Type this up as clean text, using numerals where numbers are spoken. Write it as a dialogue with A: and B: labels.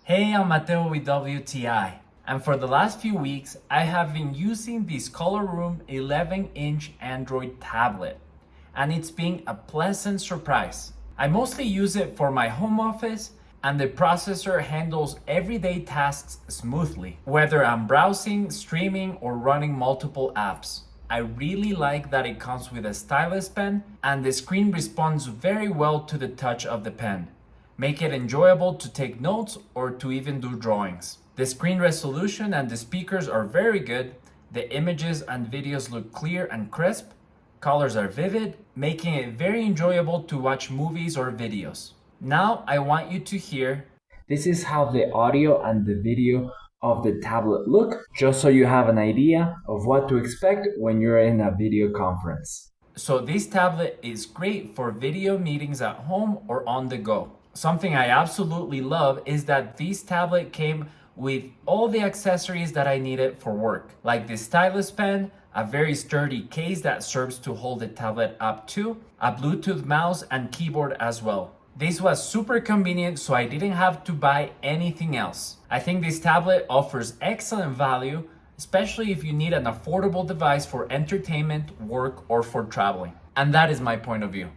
A: Hey, I'm Mateo with WTI, and for the last few weeks, I have been using this COLORROOM 11-inch Android tablet, and it's been a pleasant surprise. I mostly use it for my home office, and the processor handles everyday tasks smoothly, whether I'm browsing, streaming, or running multiple apps. I really like that it comes with a stylus pen, and the screen responds very well to the touch of the pen. Make it enjoyable to take notes or to even do drawings. The screen resolution and the speakers are very good. The images and videos look clear and crisp. Colors are vivid, making it very enjoyable to watch movies or videos. Now I want you to hear. This is how the audio and the video of the tablet look, just so you have an idea of what to expect when you're in a video conference. So this tablet is great for video meetings at home or on the go. Something I absolutely love is that this tablet came with all the accessories that I needed for work, like this stylus pen, a very sturdy case that serves to hold the tablet up to, a Bluetooth mouse and keyboard as well. This was super convenient, so I didn't have to buy anything else. I think this tablet offers excellent value, especially if you need an affordable device for entertainment, work, or for traveling. And that is my point of view.